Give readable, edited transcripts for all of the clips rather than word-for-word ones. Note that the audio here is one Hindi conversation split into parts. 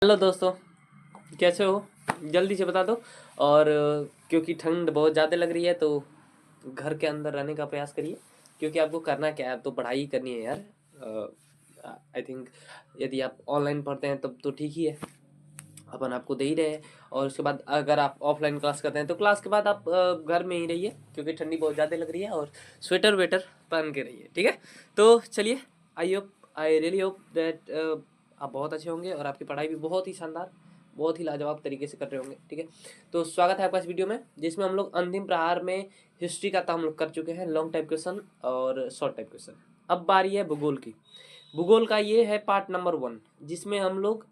हेलो दोस्तों, कैसे हो? जल्दी से बता दो। और क्योंकि ठंड बहुत ज़्यादा लग रही है तो घर के अंदर रहने का प्रयास करिए। क्योंकि आपको करना क्या है, अब तो पढ़ाई करनी है यार। आई थिंक यदि आप ऑनलाइन पढ़ते हैं तब तो ठीक ही है, अपन आपको दे ही रहे हैं। और उसके बाद अगर आप ऑफलाइन क्लास करते हैं तो क्लास के बाद आप घर में ही रहिए, क्योंकि ठंडी बहुत ज़्यादा लग रही है। और स्वेटर वेटर पहन के रहिए, ठीक है? तो चलिए, आई रियली होप दैट आप बहुत अच्छे होंगे और आपकी पढ़ाई भी बहुत ही शानदार, बहुत ही लाजवाब तरीके से कर रहे होंगे, ठीक है? तो स्वागत है आपका इस वीडियो में, जिसमें हम लोग अंतिम प्रहार में हिस्ट्री का तो हम लोग कर चुके हैं, लॉन्ग टाइप क्वेश्चन और शॉर्ट टाइप क्वेश्चन। अब बारी है भूगोल की। भूगोल का ये है पार्ट नंबर 1, जिसमें हम लोग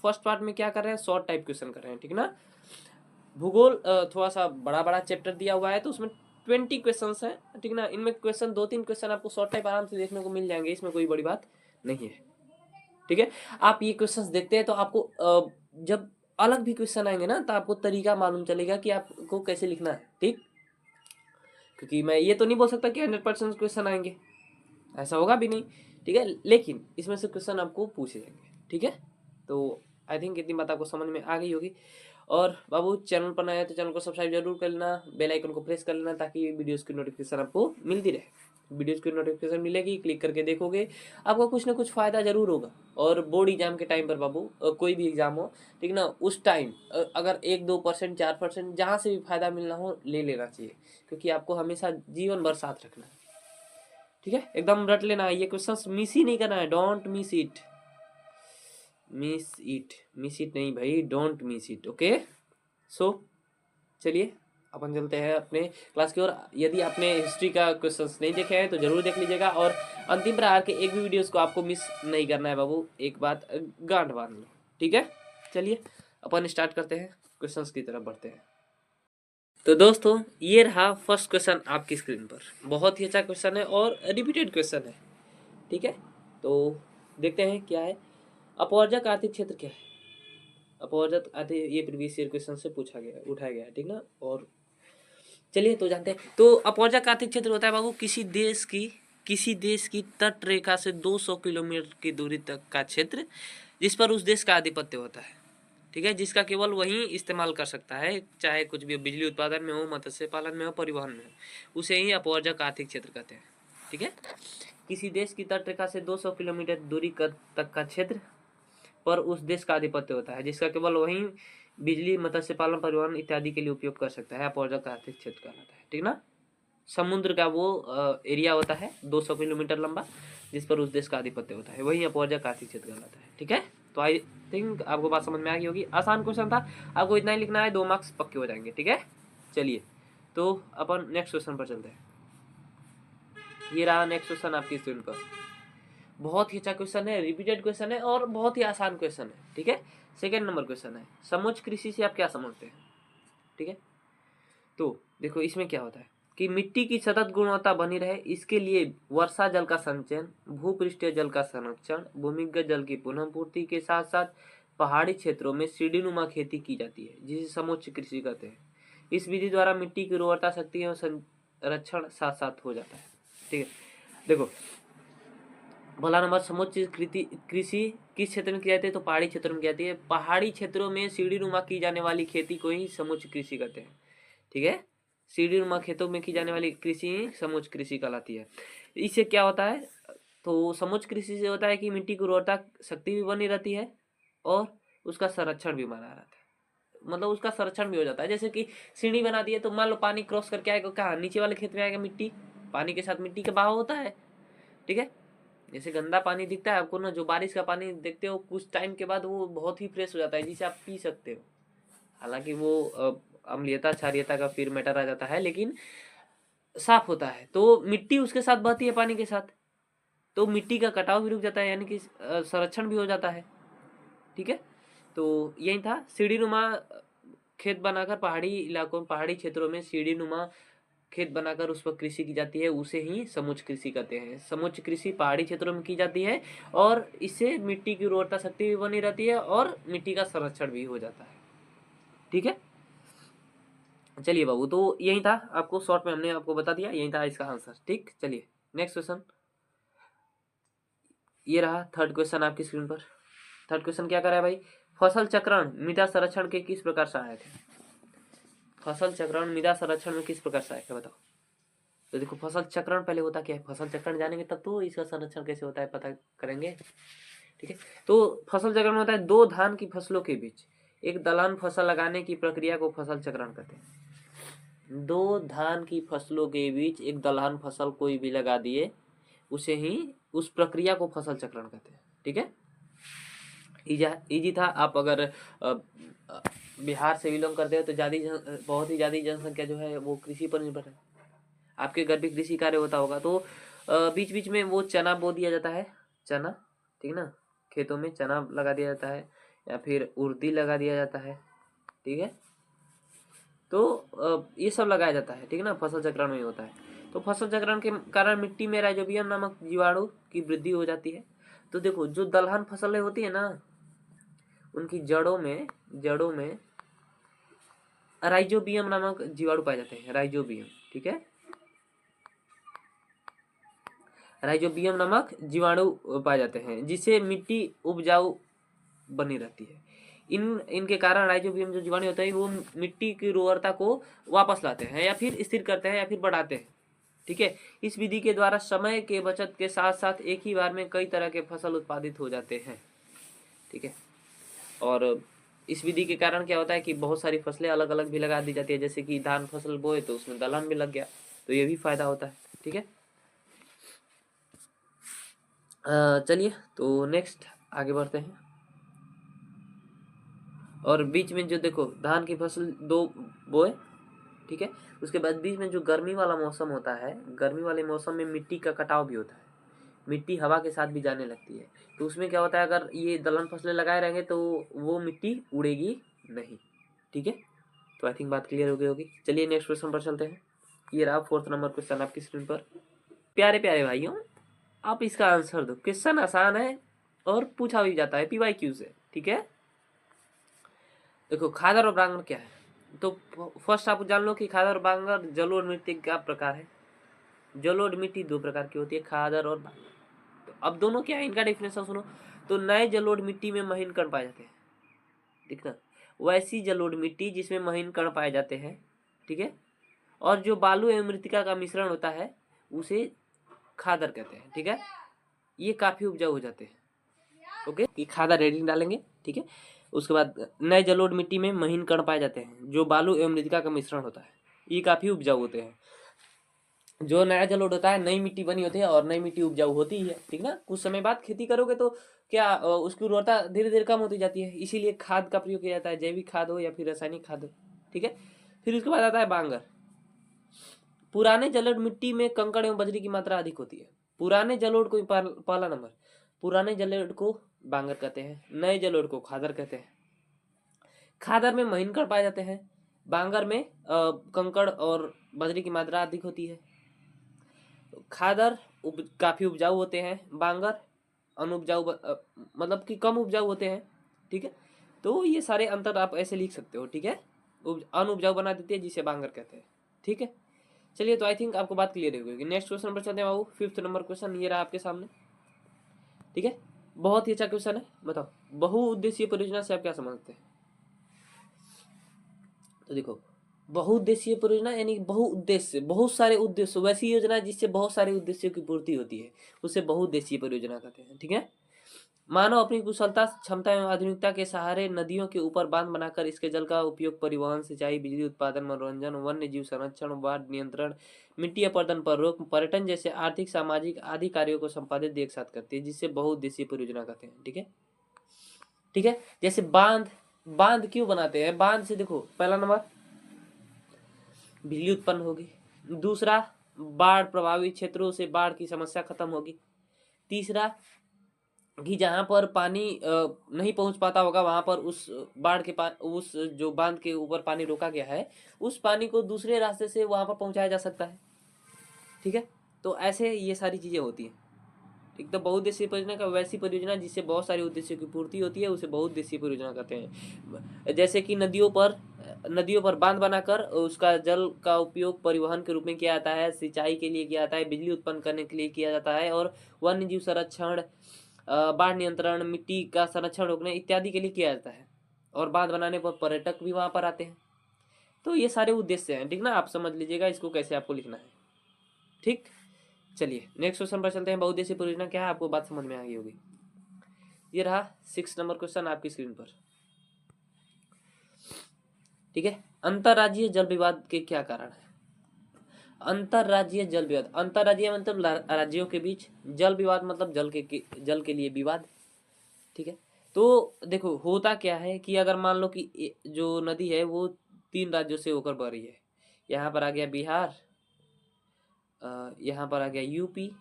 फर्स्ट पार्ट में क्या कर रहे हैं, शॉर्ट टाइप क्वेश्चन कर रहे हैं, ठीक ना? भूगोल थोड़ा सा बड़ा बड़ा चैप्टर दिया हुआ है, तो उसमें 20 क्वेश्चन है, ठीक ना? इनमें क्वेश्चन 2-3 क्वेश्चन आपको शॉर्ट टाइप आराम से देखने को मिल जाएंगे, इसमें कोई बड़ी बात नहीं है, ठीक है? आप ये क्वेश्चंस देखते हैं तो आपको जब अलग भी क्वेश्चन आएंगे ना, तो आपको तरीका मालूम चलेगा कि आपको कैसे लिखना है, ठीक? क्योंकि मैं ये तो नहीं बोल सकता कि 100% क्वेश्चन आएंगे, ऐसा होगा भी नहीं, ठीक है? लेकिन इसमें से क्वेश्चन आपको पूछे जाएंगे, ठीक है? तो आई थिंक इतनी बात आपको समझ में आ गई होगी। और बाबू, चैनल पर नया है तो चैनल को सब्सक्राइब जरूर कर लेना, बेल आइकन को प्रेस कर लेना, ताकि वीडियोस की नोटिफिकेशन आपको मिलती रहे। वीडियोस की नोटिफिकेशन मिलेगी, क्लिक करके देखोगे, आपको कुछ ना कुछ फ़ायदा जरूर होगा। और बोर्ड एग्जाम के टाइम पर बाबू, कोई भी एग्जाम हो, ठीक ना, उस टाइम अगर 1-2%, 4% जहाँ से भी फ़ायदा मिलना हो ले लेना चाहिए, क्योंकि आपको हमेशा जीवन भर साथ रखना है, ठीक है? एकदम रट लेना है, ये क्वेश्चन मिस ही नहीं करना है, don't miss it. Miss it नहीं भाई, डोंट मिस इट, ओके? सो चलिए, अपन चलते हैं अपने क्लास की ओर। यदि आपने हिस्ट्री का क्वेश्चंस नहीं देखे हैं तो जरूर देख लीजिएगा, और अंतिम प्रहार के एक भी वीडियोस को आपको मिस नहीं करना है बाबू, एक बात गांठ बांध लो, ठीक है? चलिए, अपन स्टार्ट करते हैं, क्वेश्चंस की तरफ बढ़ते हैं। तो दोस्तों, ये रहा फर्स्ट क्वेश्चन आपकी स्क्रीन पर। बहुत ही अच्छा क्वेश्चन है और रिपीटेड क्वेश्चन है, ठीक है? तो देखते हैं क्या है। अपवर्जक आर्थिक क्षेत्र क्या है? अपवर्जक आर्थिक, ये प्रीवियस ईयर क्वेश्चन से पूछा गया, उठाया गया है, ठीक ना? और चलिए तो जानते हैं। तो अपवर्जक आर्थिक क्षेत्र होता है बाबू किसी देश की तट रेखा से 200 किलोमीटर की दूरी तक का क्षेत्र, जिस पर उस देश का आधिपत्य होता है, ठीक है? जिसका केवल वही इस्तेमाल कर सकता है, चाहे कुछ भी, बिजली उत्पादन में हो, मत्स्य पालन में हो, परिवहन में हो, उसे ही अपवर्जक आर्थिक क्षेत्र कहते हैं, ठीक है? किसी देश की तट रेखा से 200 किलोमीटर दूरी तक का क्षेत्र पर उस देश का आधिपत्य होता है, जिसका केवल वही बिजली, मत्स्य पालन, परिवहन इत्यादि के लिए उपयोग कर सकता है, अपवर्जक आर्थिक क्षेत्र कहलाता है, ठीक ना? समुद्र का वो एरिया होता है 200 किलोमीटर लंबा, जिस पर उस देश का आधिपत्य होता है, वही अपवर्जक आर्थिक क्षेत्र कहलाता है, ठीक है? तो आई थिंक आपको बात समझ में आ गई होगी, आसान क्वेश्चन था, आपको इतना ही लिखना है, 2 मार्क्स पक्के हो जाएंगे, ठीक है? चलिए, तो अपन नेक्स्ट क्वेश्चन पर चलते हैं। ये रहा नेक्स्ट क्वेश्चन आपकी स्क्रीन पर। बहुत ही अच्छा क्वेश्चन है, रिपीटेड क्वेश्चन है और बहुत ही आसान क्वेश्चन है, ठीक है? सेकेंड नंबर क्वेश्चन है, समुच्च कृषि से आप क्या समझते हैं, ठीक है? तो देखो, इसमें क्या होता है कि मिट्टी की सतत गुणवत्ता बनी रहे, इसके लिए वर्षा जल का संचयन, भूपृष्ठीय जल का संरक्षण, भूमिगत जल की पुनः पूर्ति के साथ साथ पहाड़ी क्षेत्रों में सीढ़ीनुमा खेती की जाती है, जिसे समुच्च कृषि कहते हैं। इस विधि द्वारा मिट्टी की उर्वरता शक्ति एवं संरक्षण साथ साथ हो जाता है, ठीक है? देखो, भला नंबर, समुच्च कृषि किस क्षेत्र में की जाती है? तो पहाड़ी क्षेत्रों में की जाती है। पहाड़ी क्षेत्रों में सीढ़ीनुमा की जाने वाली खेती को ही समुच्च कृषि कहते हैं, ठीक है? सीढ़ीनुमा खेतों में की जाने वाली कृषि समुच्च कृषि कहलाती है। इससे क्या होता है? तो समुच्च कृषि से होता है कि मिट्टी की उर्वरता शक्ति भी बनी रहती है और उसका संरक्षण भी बना रहता है, मतलब उसका संरक्षण भी हो जाता है। जैसे कि सीढ़ी बना दी है, तो मान लो पानी क्रॉस करके आएगा कहाँ? नीचे वाले खेत में आएगा मिट्टी, पानी के साथ मिट्टी का बहाव होता है, ठीक है? जैसे गंदा पानी दिखता है आपको ना, जो बारिश का पानी देखते हो, कुछ टाइम के बाद वो बहुत ही फ्रेश हो जाता है, जिसे आप पी सकते हो। हालांकि वो अम्लीयता क्षारीयता का फिर मैटर आ जाता है, लेकिन साफ होता है। तो मिट्टी उसके साथ बहती है पानी के साथ, तो मिट्टी का कटाव भी रुक जाता है, यानी कि संरक्षण भी हो जाता है, ठीक है? तो यही था, सीढ़ीनुमा खेत बनाकर पहाड़ी इलाकों, पहाड़ी क्षेत्रों में सीढ़ीनुमा खेत बनाकर उस पर कृषि की जाती है, उसे ही समुच्च कृषि कहते हैं। समुच्च कृषि पहाड़ी क्षेत्रों में की जाती है और इससे मिट्टी की उर्वरता शक्ति भी बनी रहती है और मिट्टी का संरक्षण भी हो जाता है, ठीक है? चलिए बाबू, तो यही था, आपको शॉर्ट में हमने आपको बता दिया, यही था इसका आंसर, ठीक? चलिए नेक्स्ट क्वेश्चन, ये रहा थर्ड क्वेश्चन आपकी स्क्रीन पर। थर्ड क्वेश्चन क्या कर रहा है भाई? फसल चक्रण मृदा संरक्षण के किस प्रकार सहायक है? फसल चक्रण मृदा संरक्षण में किस प्रकार सहायक है बताओ। तो देखो फसल चक्रण पहले होता क्या है, फसल चक्रण जानेंगे तब तो इसका संरक्षण कैसे होता है पता करेंगे। ठीक है, तो फसल चक्रण होता है दो धान की फसलों के बीच एक दलहन फसल लगाने की प्रक्रिया को फसल चक्रण कहते हैं। दो धान की फसलों के बीच एक दलहन फसल कोई भी लगा दिए उसे ही उस प्रक्रिया को फसल चक्रण कहते हैं। ठीक है, इजी था। आप अगर बिहार से बिलोंग करते हो तो बहुत ही ज़्यादा जनसंख्या जो है वो कृषि पर निर्भर है। आपके घर भी कृषि कार्य होता होगा तो बीच बीच में वो चना बो दिया जाता है, चना, ठीक ना, खेतों में चना लगा दिया जाता है या फिर उर्दी लगा दिया जाता है। ठीक है, तो ये सब लगाया जाता है, ठीक है ना, फसल चक्रण में होता है। तो फसल चक्रण के कारण मिट्टी में राइजोबियम नामक जीवाणु की वृद्धि हो जाती है। तो देखो जो दलहन फसलें होती है ना उनकी जड़ों में राइजोबियम नामक जीवाणु पाए जाते हैं, राइजोबियम। ठीक है, राइजोबियम नामक जीवाणु पाए जाते हैं जिससे मिट्टी उपजाऊ बनी रहती है। इनके कारण राइजोबियम जो जीवाणु होते हैं वो मिट्टी की उर्वरता को वापस लाते हैं या फिर स्थिर करते हैं या फिर बढ़ाते हैं। ठीक है, इस विधि के द्वारा समय के बचत के साथ साथ एक ही बार में कई तरह के फसल उत्पादित हो जाते हैं। ठीक है, और इस विधि के कारण क्या होता है कि बहुत सारी फसलें अलग अलग भी लगा दी जाती है, जैसे कि धान फसल बोए तो उसमें दलहन भी लग गया, तो ये भी फायदा होता है। ठीक है, चलिए तो नेक्स्ट आगे बढ़ते हैं। और बीच में जो देखो धान की फसल दो बोए, ठीक है, उसके बाद बीच में जो गर्मी वाला मौसम होता है, गर्मी वाले मौसम में मिट्टी का कटाव भी होता है, मिट्टी हवा के साथ भी जाने लगती है। तो उसमें क्या होता है अगर ये दलहन फसलें लगाए रहेंगे तो वो मिट्टी उड़ेगी नहीं। ठीक है, तो आई थिंक बात क्लियर हो गई होगी। चलिए नेक्स्ट क्वेश्चन पर चलते हैं। ये रहा 4th नंबर क्वेश्चन आपकी स्क्रीन पर। प्यारे प्यारे भाइयों आप इसका आंसर दो। क्वेश्चन आसान है और पूछा भी जाता है PYQ से। ठीक है, देखो खादर और बांगर क्या है, तो फर्स्ट आप जान लो कि खादर और बांगर जलोढ़ मिट्टी का प्रकार है। जलोढ़ मिट्टी दो प्रकार की होती है, खादर और बांगर। तो अब दोनों क्या है इनका डेफिनेशन सुनो। तो नए जलोढ़ मिट्टी में महीन कण पाए जाते हैं, ठीक ना, वैसी जलोढ़ मिट्टी जिसमें महीन कण पाए जाते हैं। ठीक है, और जो बालू एवं मृतिका का मिश्रण होता है उसे खादर कहते हैं। ठीक है, ये काफी उपजाऊ हो जाते हैं। ओके, कि खादर रेडिंग डालेंगे। ठीक है, उसके बाद नए जलोढ़ मिट्टी में महीन कण पाए जाते हैं जो बालू एवं मृतिका का मिश्रण होता है, ये काफी उपजाऊ होते हैं। जो नया जलोढ़ होता है नई मिट्टी बनी होती है और नई मिट्टी उपजाऊ होती ही है। ठीक ना, कुछ समय बाद खेती करोगे तो क्या उसकी उर्वरता धीरे धीरे कम होती जाती है, इसीलिए खाद का प्रयोग किया जाता है, जैविक खाद हो या फिर रासायनिक खाद हो। ठीक है, फिर उसके बाद आता है बांगर। पुराने जलोढ़ मिट्टी में कंकड़ एवं बजरी की मात्रा अधिक होती है। पुराने जलोढ़ को पहला नंबर, पुराने जलोढ़ को बांगर कहते हैं, नए जलोढ़ को खादर कहते हैं। खादर में महीन कण पाए जाते हैं, बांगर में कंकड़ और बजरी की मात्रा अधिक होती है। खादर काफी उपजाऊ होते हैं, बांगर अनुपजाऊ मतलब कि कम उपजाऊ होते हैं। ठीक है, तो ये सारे अंतर आप ऐसे लिख सकते हो। ठीक है, अनुपजाऊ बना देती है जिसे बांगर कहते हैं। ठीक है, चलिए तो आई थिंक आपको बात क्लियर हो गई। नेक्स्ट क्वेश्चन पर चलते हैं बाबू। 5th नंबर क्वेश्चन ये रहा आपके सामने। ठीक है, बहुत ही अच्छा क्वेश्चन है। बताओ बहुउद्देशीय परियोजना से आप क्या समझते हैं। तो देखो बहुउद्देशीय परियोजना यानी बहुउद्देश्य, बहुत सारे उद्देश्य, वैसी योजना जिससे बहुत सारे उद्देश्यों की पूर्ति होती है उसे बहुउद्देशीय परियोजना कहते हैं। ठीक है, मानव अपनी कुशलता क्षमता एवं आधुनिकता के सहारे नदियों के ऊपर बांध बनाकर इसके जल का उपयोग परिवहन सिंचाई बिजली उत्पादन मनोरंजन वन्य जीव संरक्षण बाढ़ नियंत्रण मिट्टी अपरदन पर रोक पर्यटन जैसे आर्थिक सामाजिक आदि कार्यों को संपादित एक साथ करती है जिससे बहुउद्देशीय परियोजना कहते हैं। ठीक है, ठीक है, जैसे बांध क्यों बनाते हैं, बांध से देखो पहला नंबर बिजली उत्पन्न होगी, दूसरा बाढ़ प्रभावित क्षेत्रों से बाढ़ की समस्या खत्म होगी, तीसरा कि जहाँ पर पानी नहीं पहुंच पाता होगा वहां पर उस बाढ़ के उस जो बांध के ऊपर पानी रोका गया है उस पानी को दूसरे रास्ते से वहां पर पहुंचाया जा सकता है। ठीक है, तो ऐसे ये सारी चीजें होती हैं। ठीक, तो बहुउद्देशीय परियोजना का वैसी परियोजना जिससे बहुत सारे उद्देश्यों की पूर्ति होती है उसे बहुउद्देशीय परियोजना कहते हैं। जैसे कि नदियों पर बांध बनाकर उसका जल का उपयोग परिवहन के रूप में किया जाता है, सिंचाई के लिए किया जाता है, बिजली उत्पन्न करने के लिए किया जाता है और वन्य जीव संरक्षण बाढ़ नियंत्रण मिट्टी का संरक्षण रोकने इत्यादि के लिए किया जाता है। और बांध बनाने पर पर्यटक भी वहाँ पर आते हैं। तो ये सारे उद्देश्य हैं, ठीक ना। आप समझ लीजिएगा इसको कैसे आपको लिखना है, ठीक। चलिए नेक्स्ट क्वेश्चन पर चलते हैं। बहुउद्देशीय परियोजना क्या है, आपको बात समझ में आ गई होगी। ये रहा 6 नंबर क्वेश्चन आपकी स्क्रीन पर, ठीक है। अंतरराज्यीय जल विवाद के क्या कारण है। अंतरराज्यीय जल विवाद, अंतरराज्यीय मतलब राज्यों के बीच, जल विवाद मतलब जल के लिए विवाद, ठीक है। तो देखो होता क्या है कि अगर मान लो कि जो नदी है वो 3 राज्यों से होकर बह रही है। यहाँ पर आ गया बिहार, यहाँ पर आ गया यूपी,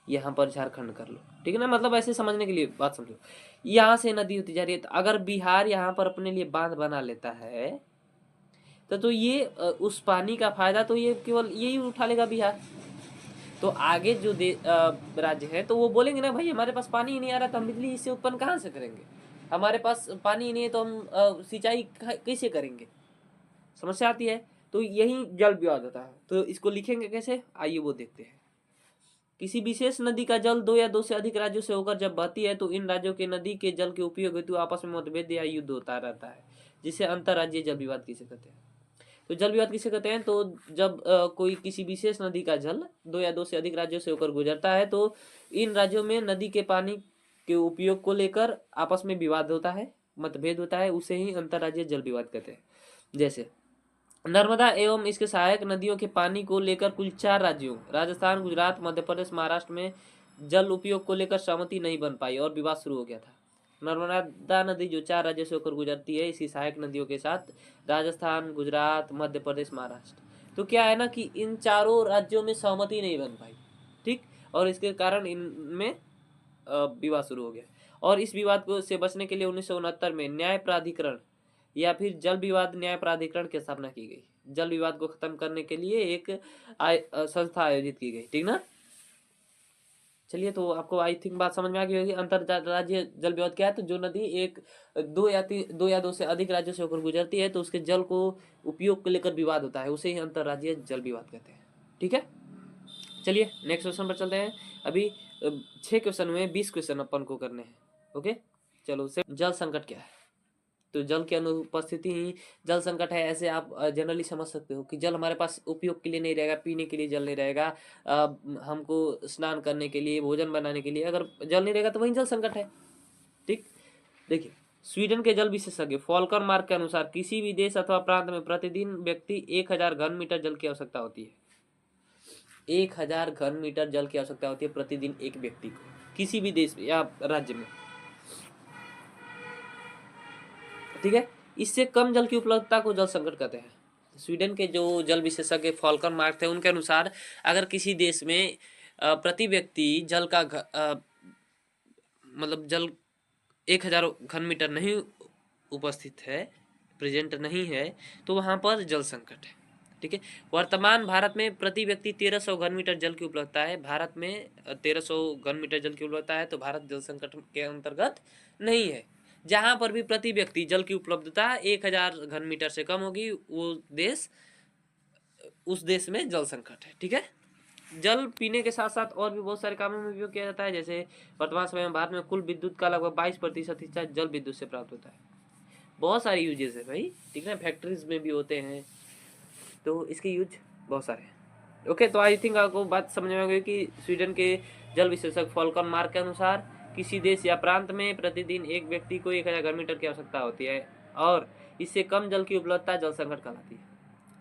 यहाँ पर झारखंड कर लो, ठीक है ना। मतलब ऐसे समझने के लिए बात समझो। यहाँ से नदी होती जा रही है, तो अगर बिहार यहाँ पर अपने लिए बांध बना लेता है तो ये उस पानी का फायदा तो ये केवल यही उठा लेगा बिहार। तो आगे जो राज्य है तो वो बोलेंगे ना भाई हमारे पास पानी ही नहीं आ रहा, तो हम बिजली इससे उत्पन्न कहाँ से करेंगे, हमारे पास पानी ही नहीं है तो हम सिंचाई कैसे करेंगे। समस्या आती है। तो यही जल विवाद होता है। तो इसको लिखेंगे कैसे, आइए वो देखते हैं। किसी विशेष नदी का जल 2 या 2 से अधिक राज्यों से होकर जब बहती है तो इन राज्यों के नदी के जल के उपयोग हेतु आपस में मतभेद या युद्ध होता रहता है, जिसे अंतरराज्यीय जल विवाद किसे कहते हैं। तो जल विवाद किसे कहते हैं, तो जब कोई किसी विशेष नदी का जल 2 या 2 से अधिक राज्यों से होकर गुजरता है तो इन राज्यों में नदी के पानी के उपयोग को लेकर आपस में विवाद होता है, मतभेद होता है, उसे ही अंतरराज्यीय जल विवाद कहते हैं। जैसे नर्मदा एवं इसके सहायक नदियों के पानी को लेकर कुल 4 राज्यों राजस्थान, गुजरात, मध्य प्रदेश, महाराष्ट्र में जल उपयोग को लेकर सहमति नहीं बन पाई और विवाद शुरू हो गया था। नर्मदा नदी जो 4 राज्यों से होकर गुजरती है, इसकी सहायक नदियों के साथ राजस्थान, गुजरात, मध्य प्रदेश, महाराष्ट्र, तो क्या है ना कि इन चारों राज्यों में सहमति नहीं बन पाई, ठीक। और इसके कारण इनमें विवाद शुरू हो गया। और इस विवाद को से बचने के लिए 1969 में न्याय प्राधिकरण या फिर जल विवाद न्याय प्राधिकरण की स्थापना की गई। जल विवाद को खत्म करने के लिए एक संस्था आयोजित की गई, ठीक ना। चलिए तो आपको आई थिंक बात समझ में आ गई होगी। अंतरराज्यीय जल विवाद क्या है, तो जो नदी एक 2 या 2 से अधिक राज्यों से होकर गुजरती है तो उसके जल को उपयोग को लेकर विवाद होता है, उसे ही अंतरराज्यीय जल विवाद कहते हैं, ठीक है। चलिए नेक्स्ट क्वेश्चन पर चलते हैं। अभी 6 क्वेश्चन हुए, 20 क्वेश्चन अपन को करने हैं, ओके। चलो से जल संकट क्या है, तो जल की अनुपस्थिति ही जल संकट है। ऐसे आप जनरली समझ सकते हो कि जल हमारे पास उपयोग के लिए नहीं रहेगा, पीने के लिए जल नहीं रहेगा, हमको स्नान करने के लिए, भोजन बनाने के लिए अगर जल नहीं रहेगा तो वही जल संकट है, ठीक। देखिए स्वीडन के जल विशेषज्ञ फॉल्कर मार्क के अनुसार किसी भी देश अथवा प्रांत में प्रतिदिन व्यक्ति 1000 घन मीटर जल की आवश्यकता होती है। 1000 घन मीटर जल की आवश्यकता होती है प्रतिदिन एक व्यक्ति को, किसी भी देश में या राज्य में, ठीक है। इससे कम जल की उपलब्धता को जल संकट कहते हैं। स्वीडन के जो जल विशेषज्ञ फॉल्कर मार्क थे उनके अनुसार अगर किसी देश में प्रति व्यक्ति जल का मतलब जल 1000 घन मीटर नहीं उपस्थित है, प्रेजेंट नहीं है, तो वहां पर जल संकट है, ठीक है। वर्तमान भारत में प्रति व्यक्ति 1300 घन मीटर जल की उपलब्धता है। भारत में 1300 घन मीटर जल की उपलब्धता है, तो भारत जल संकट के अंतर्गत नहीं है। जहां पर भी प्रति व्यक्ति जल की उपलब्धता 1000 घन मीटर से कम होगी उस देश में जल संकट है, ठीक है। जल पीने के साथ साथ और भी बहुत सारे कामों में उपयोग किया जाता है। जैसे वर्तमान समय में भारत में कुल विद्युत का लगभग 22% हिस्सा जल विद्युत से प्राप्त होता है। बहुत सारे यूजेस है भाई, ठीक है। फैक्ट्रीज में भी होते हैं, तो इसके यूज बहुत सारे हैं, ओके। तो आई थिंक आपको बात समझ में आ गई कि स्वीडन के जल विशेषज्ञ फॉल्कर मार्क के अनुसार किसी देश या प्रांत में प्रतिदिन एक व्यक्ति को 1000 घन मीटर की आवश्यकता होती है और इससे कम जल की उपलब्धता जल संकट कहलाती है,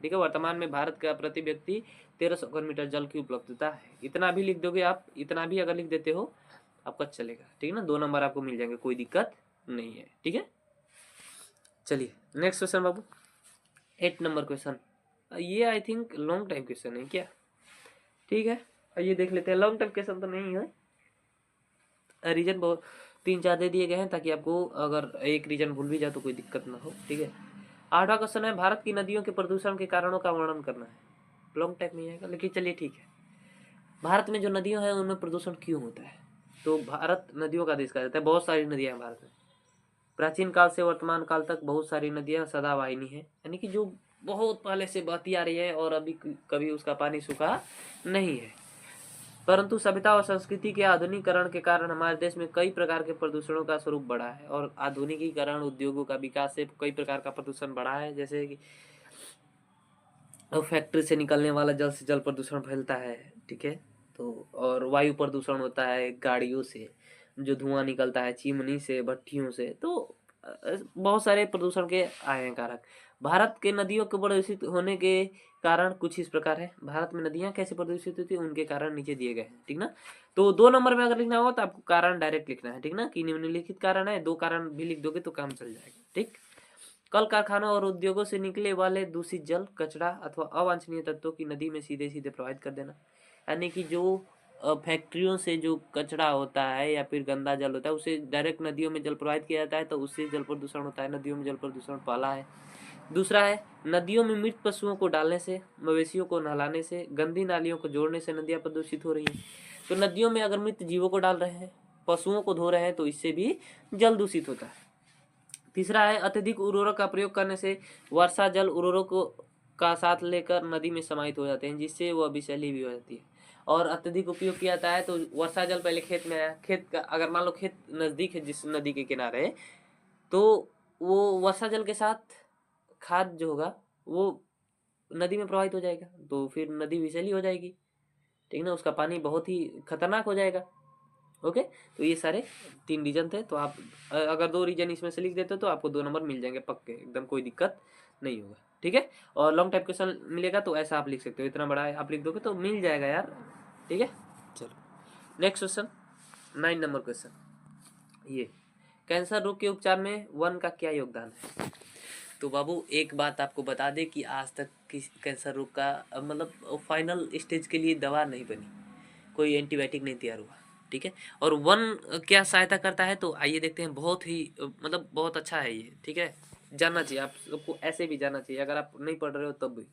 ठीक है। वर्तमान में भारत का प्रति व्यक्ति 1300 घन मीटर जल की उपलब्धता है। इतना भी लिख दोगे आप, इतना भी अगर लिख देते हो आपका चलेगा, ठीक है ना। 2 नंबर आपको मिल जाएंगे, कोई दिक्कत नहीं है, ठीक है। चलिए नेक्स्ट क्वेश्चन बाबू, 8 नंबर क्वेश्चन। ये I think long time question है क्या, ठीक है। ये देख लेते हैं। लॉन्ग टाइम क्वेश्चन तो नहीं है, रीजन बहुत 3-4 दे दिए गए हैं ताकि आपको अगर एक रीजन भूल भी जाए तो कोई दिक्कत ना हो, ठीक है। 8वां क्वेश्चन है भारत की नदियों के प्रदूषण के कारणों का वर्णन करना है। लॉन्ग टाइम नहीं आएगा लेकिन चलिए ठीक है। भारत में जो नदियां हैं उनमें प्रदूषण क्यों होता है, तो भारत नदियों का देश कहा जाता है। बहुत सारी नदियां हैं भारत में, प्राचीन काल से वर्तमान काल तक बहुत सारी नदियां सदावाहिनी है, यानी कि जो बहुत पहले से बहती आ रही है और अभी कभी उसका पानी सूखा नहीं है। परंतु सभ्यता और संस्कृति के आधुनिकीकरण के कारण हमारे देश में कई प्रकार के प्रदूषणों का स्वरूप बढ़ा है। और आधुनिकीकरण, उद्योगों का विकास से कई प्रकार का प्रदूषण बढ़ा है, जैसे कि फैक्ट्री से निकलने वाला जल से जल प्रदूषण फैलता है, ठीक है। तो और वायु प्रदूषण होता है गाड़ियों से, जो धुआं निकलता है चिमनी से, भट्टियों से। तो बहुत सारे प्रदूषण के आए हैं कारक। भारत के नदियों के प्रदूषित होने के कारण कुछ इस प्रकार है। भारत में नदियां कैसे प्रदूषित होती है, उनके कारण नीचे दिए गए हैं, ठीक ना। तो 2 नंबर में अगर लिखना हो तो आपको कारण डायरेक्ट लिखना है, ठीक ना, कि निम्नलिखित कारण है, 2 कारण भी लिख दोगे तो काम चल जाएगा, ठीक। कल कारखानों और उद्योगों से निकले वाले दूषित जल, कचरा अथवा अवांछनीय तत्वों की नदी में सीधे सीधे प्रवाहित कर देना। यानी कि जो फैक्ट्रियों से जो कचरा होता है या फिर गंदा जल होता है, उसे डायरेक्ट नदियों में जल प्रवाहित किया जाता है, तो उससे जल प्रदूषण होता है। नदियों में जल प्रदूषण पहला है। दूसरा है, नदियों में मृत पशुओं को डालने से, मवेशियों को नहलाने से, गंदी नालियों को जोड़ने से नदियां प्रदूषित हो रही हैं। तो नदियों में अगर मृत जीवों को डाल रहे हैं, पशुओं को धो रहे हैं, तो इससे भी जल दूषित होता है। तीसरा है, अत्यधिक उर्वरक का प्रयोग करने से वर्षा जल उर्वरकों का साथ लेकर नदी में समाहित हो जाते हैं, जिससे वह विषैली भी हो जाती है। और अत्यधिक उपयोग किया जाता है तो वर्षा जल पहले खेत में आया, खेत का अगर मान लो खेत नजदीक है जिस नदी के किनारे, तो वो वर्षा जल के साथ खाद जो होगा वो नदी में प्रवाहित हो जाएगा, तो फिर नदी विषैली हो जाएगी, ठीक ना, उसका पानी बहुत ही खतरनाक हो जाएगा। ओके, तो ये सारे 3 रीजन थे। तो आप अगर 2 रीजन इसमें से लिख देते हो तो आपको 2 नंबर मिल जाएंगे पक्के, एकदम कोई दिक्कत नहीं होगा, ठीक है। और लॉन्ग टाइप क्वेश्चन मिलेगा तो ऐसा आप लिख सकते हो, इतना बड़ा है आप लिख दोगे तो मिल जाएगा यार, ठीक है। चलो नेक्स्ट क्वेश्चन, 9 नंबर क्वेश्चन। ये कैंसर रोग के उपचार में वन का क्या योगदान है। तो बाबू एक बात आपको बता दें कि आज तक किस कैंसर रोग का मतलब फाइनल स्टेज के लिए दवा नहीं बनी, कोई एंटीबायोटिक नहीं तैयार हुआ, ठीक है। और वन क्या सहायता करता है, तो आइए देखते हैं। बहुत ही मतलब बहुत अच्छा है ये, ठीक है, जानना चाहिए आप सबको, ऐसे भी जानना चाहिए अगर आप नहीं पढ़ रहे हो तब भी,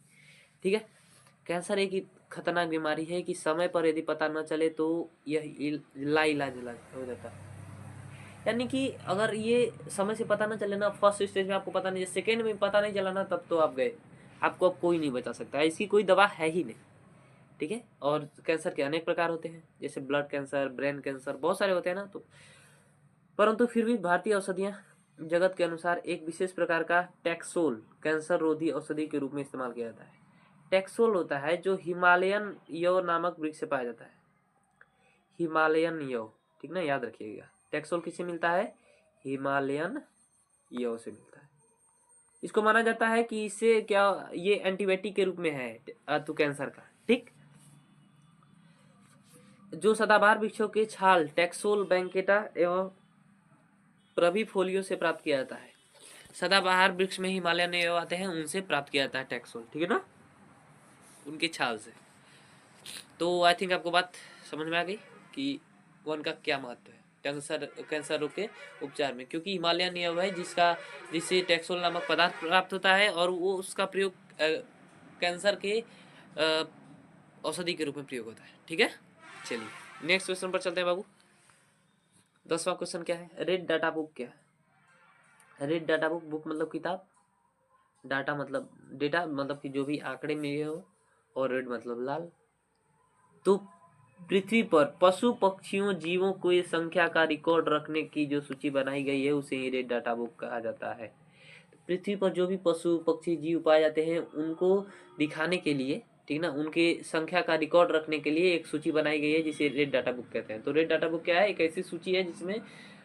ठीक है। कैंसर एक खतरनाक बीमारी है कि समय पर यदि पता न चले तो यह लाइलाज हो जाता है। यानी कि अगर ये समय से पता ना चले ना, फर्स्ट स्टेज में आपको पता नहीं, सेकेंड में पता नहीं चला ना, तब तो आप गए, आपको अब कोई नहीं बचा सकता, इसकी कोई दवा है ही नहीं, ठीक है। और कैंसर के अनेक प्रकार होते हैं, जैसे ब्लड कैंसर, ब्रेन कैंसर, बहुत सारे होते हैं ना। तो परंतु फिर भी भारतीय औषधियाँ जगत के अनुसार एक विशेष प्रकार का टैक्सोल कैंसर रोधी औषधि के रूप में इस्तेमाल किया जाता है। टैक्सोल होता है जो हिमालयन यव नामक वृक्ष से पाया जाता है, हिमालयन यव, ठीक ना, याद रखिएगा। टैक्सोल किससे मिलता है, हिमालयन यव से मिलता है। इसको माना जाता है कि इससे क्या, ये एंटीबायोटिक के रूप में है तो कैंसर का, ठीक। जो सदाबहार वृक्षों के छाल टैक्सोल बैंकेटा एवं प्रभिफोलियो से प्राप्त किया जाता है। सदाबहार वृक्ष में हिमालयन एवं आते हैं, उनसे प्राप्त किया जाता है टैक्सोल, ठीक है ना, उनके छाल से। तो आई थिंक आपको बात समझ में आ गई कि वन का क्या महत्व है कैंसर रोग के उपचार में, क्योंकि हिमालयन यव है जिससे टैक्सोल नामक पदार्थ प्राप्त होता है, और वो उसका प्रयोग कैंसर के औषधि के रूप में प्रयोग होता है, ठीक है। चलिए नेक्स्ट क्वेश्चन पर चलते हैं बाबू। 10वां क्वेश्चन क्या है, रेड डाटा बुक क्या है। रेड डाटा बुक, बुक मतलब किताब, डाटा मतलब डेटा मतलब कि जो भी आंकड़े में हो, और रेड मतलब लाल। तो पृथ्वी पर पशु पक्षियों जीवों की संख्या का रिकॉर्ड रखने की जो सूची बनाई गई है उसे ही रेड डाटा बुक कहा जाता है। पृथ्वी पर जो भी पशु पक्षी जीव पाए जाते हैं उनको दिखाने के लिए, ठीक ना, उनके संख्या का रिकॉर्ड रखने के लिए एक सूची बनाई गई है जिसे रेड डाटा बुक कहते हैं। तो रेड डाटा बुक क्या है, एक ऐसी सूची है जिसमें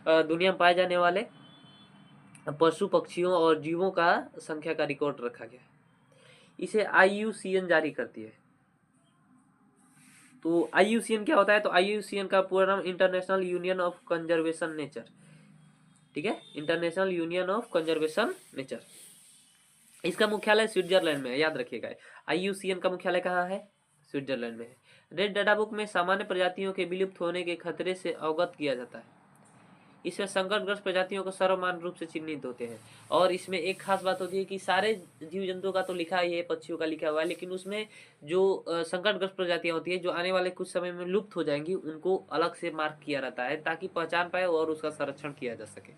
दुनिया में पाए जाने वाले पशु पक्षियों और जीवों का संख्या का रिकॉर्ड रखा गया है। इसे IUCN जारी करती है। तो IUCN क्या होता है, तो IUCN का पूरा नाम international union of conservation nature, ठीक है, international union of conservation nature. इसका मुख्यालय स्विट्जरलैंड में है, याद रखिएगा। IUCN का मुख्यालय कहाँ है, स्विट्जरलैंड में है। रेड डाटा बुक में सामान्य प्रजातियों के विलुप्त होने के खतरे से अवगत किया जाता है। इसमें संकटग्रस्त प्रजातियों को सर्वमान्य रूप से चिन्हित होते हैं। और इसमें एक खास बात होती है कि सारे जीव जंतुओं का तो लिखा ही है, पक्षियों का लिखा हुआ है, लेकिन उसमें जो संकटग्रस्त प्रजातियां होती है जो आने वाले कुछ समय में लुप्त हो जाएंगी, उनको अलग से मार्क किया रहता है ताकि पहचान पाए और उसका संरक्षण किया जा सके,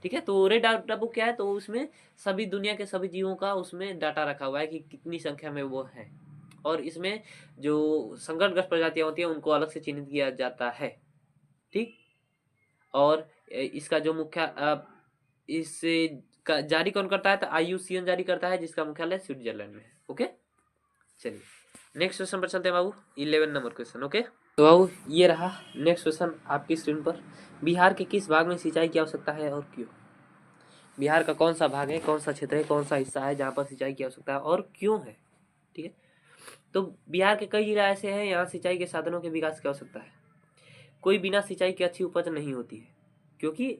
ठीक है। तो रेड डाटा बुक क्या है, तो उसमें सभी दुनिया के सभी जीवों का उसमें डाटा रखा हुआ है कि कितनी संख्या में वो है, और इसमें जो संकटग्रस्त प्रजातियां होती हैं उनको अलग से चिन्हित किया जाता है। ठीक, और इसका जो मुख्य इसे जारी कौन करता है, तो IUCN जारी करता है, जिसका मुख्यालय स्विट्जरलैंड में है। ओके, चलिए नेक्स्ट क्वेश्चन पर चलते हैं बाबू, 11 नंबर क्वेश्चन। ओके, तो बाबू ये रहा नेक्स्ट क्वेश्चन आपकी स्क्रीन पर। बिहार के किस भाग में सिंचाई की आवश्यकता है और क्यों? बिहार का कौन सा भाग है, कौन सा क्षेत्र है, कौन सा हिस्सा है जहाँ पर सिंचाई की आवश्यकता है और क्यों है? ठीक है, तो बिहार के कई जिला ऐसे हैं यहाँ सिंचाई के साधनों के विकास की आवश्यकता है। कोई बिना सिंचाई की अच्छी उपज नहीं होती है, क्योंकि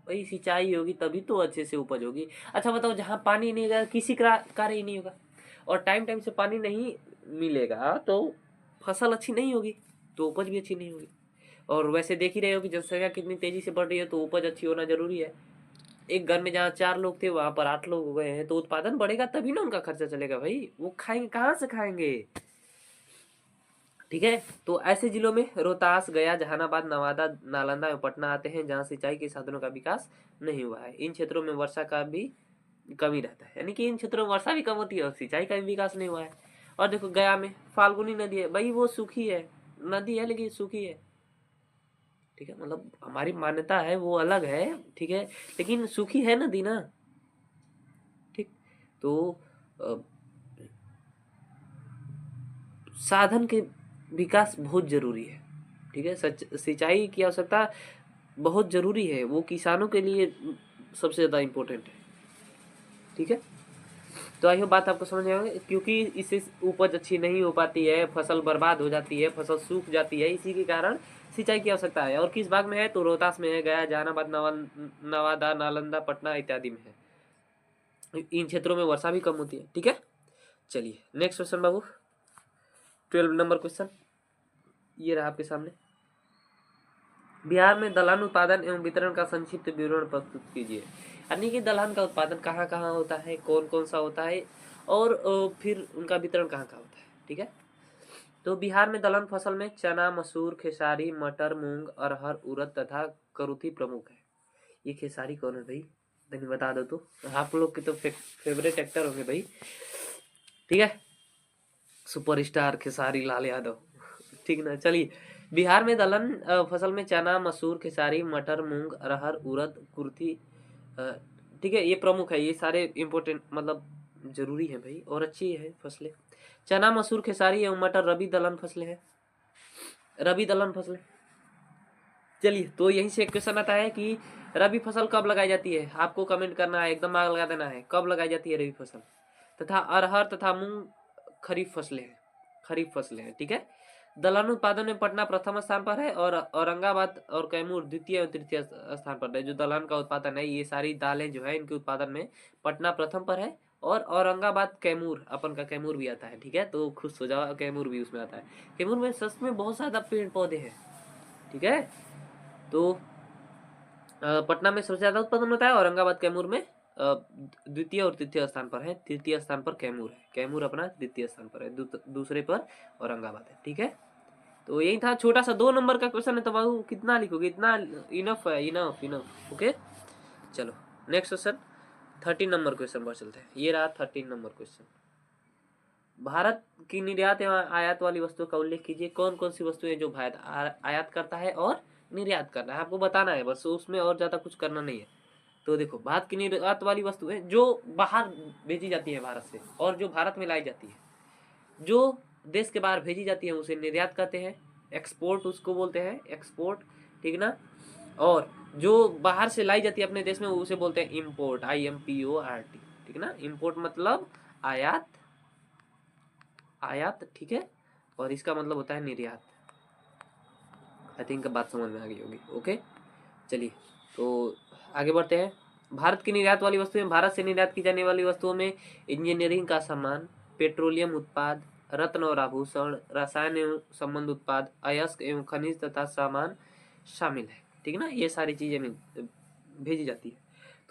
भाई सिंचाई होगी तभी तो अच्छे से उपज होगी। अच्छा बताओ, जहाँ पानी नहीं रहेगा किसी का कार्य ही नहीं होगा, और टाइम टाइम से पानी नहीं मिलेगा तो फसल अच्छी नहीं होगी, तो उपज भी अच्छी नहीं होगी। और वैसे देख ही रहे हो कि जनसंख्या कितनी तेजी से बढ़ रही है, तो उपज अच्छी होना जरूरी है। एक घर में जहाँ 4 लोग थे वहां पर 8 लोग हो गए हैं, तो उत्पादन बढ़ेगा तभी ना उनका खर्चा चलेगा भाई, वो खाएंगे कहाँ से खाएंगे? ठीक है, तो ऐसे जिलों में रोहतास, गया, जहानाबाद, नवादा, नालंदा और पटना आते हैं जहाँ सिंचाई के साधनों का विकास नहीं हुआ है। इन क्षेत्रों में वर्षा का भी कमी रहता है, यानी कि इन क्षेत्रों में वर्षा भी कम होती है और सिंचाई का भी विकास नहीं हुआ है। और देखो गया में फाल्गुनी नदी है भाई, वो सूखी है, नदी है लेकिन सूखी है। ठीक है, मतलब हमारी मान्यता है वो अलग है, ठीक है, लेकिन सूखी है नदी ना। ठीक, तो साधन के विकास बहुत जरूरी है। ठीक है, सिंचाई की आवश्यकता बहुत जरूरी है, वो किसानों के लिए सबसे ज्यादा इम्पोर्टेंट है। ठीक है, तो आई होप बात आपको समझ में आएगी, क्योंकि इससे उपज अच्छी नहीं हो पाती है, फसल बर्बाद हो जाती है, फसल सूख जाती है, इसी के कारण सिंचाई की आवश्यकता है। और किस भाग में है, तो रोहतास में है, गया, जहानाबाद, नवादा, नालंदा, पटना इत्यादि में है। इन क्षेत्रों में वर्षा भी कम होती है। ठीक है, चलिए नेक्स्ट क्वेश्चन बाबू, 12 नंबर क्वेश्चन ये रहा आपके सामने। बिहार में दलहन उत्पादन एवं वितरण का संक्षिप्त विवरण प्रस्तुत कीजिए। यानी कि दलहन का उत्पादन कहाँ कहाँ होता है, कौन कौन सा होता है, और फिर उनका वितरण कहाँ कहाँ होता है। ठीक है, तो बिहार में दलहन फसल में चना, मसूर, खेसारी, मटर, मूंग, अरहर, उड़द तथा करूथी प्रमुख है। ये खेसारी कौन है भाई, धनी बता दो तो, आप लोग के तो फेवरेट एक्टर होंगे भाई। ठीक है, सुपरस्टार खेसारी लाल यादव। ठीक ना, चलिए बिहार में दलहन फसल में चना, मसूर, खेसारी, मटर, मूंग, अरहर, उड़द, कुर्थी, ठीक है, ये प्रमुख है, ये सारे इम्पोर्टेंट मतलब जरूरी है भाई, और अच्छी है फसलें। चना, मसूर, खेसारी एवं मटर रबी दलहन फसलें हैं, रबी दलहन फसलें। चलिए, तो यहीं से एक क्वेश्चन आता है कि रबी फसल कब लगाई जाती है, आपको कमेंट करना है, एकदम आग लगा देना है, कब लगाई जाती है रबी फसल। तथा अरहर तथा मूंग खरीफ फसलें हैं, खरीफ फसलें हैं। ठीक है, दलहन उत्पादन में पटना प्रथम स्थान पर है और औरंगाबाद और कैमूर द्वितीय और तृतीय स्थान पर है। जो दलहन का उत्पादन है, ये सारी दालें जो है इनके उत्पादन में पटना प्रथम पर है, और औरंगाबाद, कैमूर, अपन का कैमूर भी आता है। ठीक है, तो खुश हो जाओ, कैमूर भी उसमें आता है। कैमूर में सच में बहुत ज्यादा पेड़ पौधे हैं। ठीक है, तो पटना में सबसे ज्यादा उत्पादन होता है, औरंगाबाद, कैमूर में द्वितीय और तृतीय स्थान पर है। तृतीय स्थान पर कैमूर है, कैमूर अपना द्वितीय स्थान पर है, दूसरे पर औरंगाबाद है। ठीक है, तो यही था छोटा सा 2 नंबर का क्वेश्चन है, तो बाबू कितना लिखोगे, इतना इनफ है, इनफ इनफ। ओके, चलो नेक्स्ट क्वेश्चन 13 नंबर क्वेश्चन पर चलते हैं। ये रहा 13 नंबर क्वेश्चन। भारत की निर्यात एवं आयात वाली वस्तुओं का उल्लेख कीजिए। कौन कौन सी वस्तुएं जो भारत आयात करता है और निर्यात करना है, आपको बताना है बस, उसमें और ज्यादा कुछ करना नहीं है। तो देखो, भारत की निर्यात वाली वस्तुएं जो बाहर भेजी जाती है भारत से, और जो भारत में लाई जाती है, जो देश के बाहर भेजी जाती है उसे निर्यात कहते हैं, एक्सपोर्ट उसको बोलते हैं, एक्सपोर्ट। ठीक ना, और जो बाहर से लाई जाती है अपने देश में उसे बोलते हैं इम्पोर्ट, IMPORT। ठीक ना, इम्पोर्ट मतलब आयात, आयात। ठीक है, और इसका मतलब होता है निर्यात। आई थिंक बात समझ में आ गई होगी। ओके, चलिए तो आगे बढ़ते हैं। भारत की निर्यात वाली वस्तुएं, भारत से निर्यात की जाने वाली वस्तुओं में इंजीनियरिंग का सामान, पेट्रोलियम उत्पाद, रत्न और आभूषण, रसायन एवं संबंध उत्पाद, अयस्क एवं खनिज तथा सामान शामिल है। ठीक है ना, ये सारी चीजें भेजी जाती है।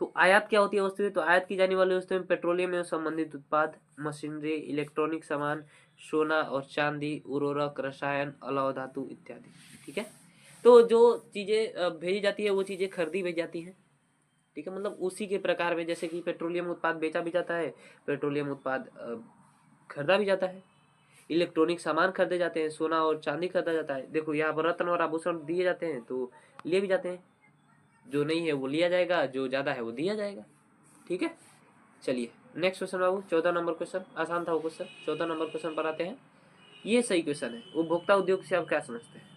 तो आयात क्या होती है वस्तुएं, तो आयात की जाने वाली वस्तुएं पेट्रोलियम एवं संबंधित उत्पाद, मशीनरी, इलेक्ट्रॉनिक सामान, सोना और चांदी, उर्वरक, रसायन, अलौह धातु इत्यादि। ठीक है, तो जो चीजें भेजी जाती है वो चीजें खरीदी भेजी जाती हैं। ठीक है, मतलब उसी के प्रकार में, जैसे कि पेट्रोलियम उत्पाद बेचा भी जाता है, पेट्रोलियम उत्पाद खरीदा भी जाता है। इलेक्ट्रॉनिक सामान खरीदे जाते हैं, सोना और चांदी खरीदा जाता है। देखो यहाँ पर रत्न और आभूषण दिए जाते हैं तो लिए भी जाते हैं, जो नहीं है वो लिया जाएगा, जो ज़्यादा है वो दिया जाएगा। ठीक है, चलिए नेक्स्ट क्वेश्चन बाबू, 14 नंबर क्वेश्चन, आसान था वो क्वेश्चन। 14 नंबर क्वेश्चन पर आते हैं, ये सही क्वेश्चन है। उपभोक्ता उद्योग से आप क्या समझते हैं?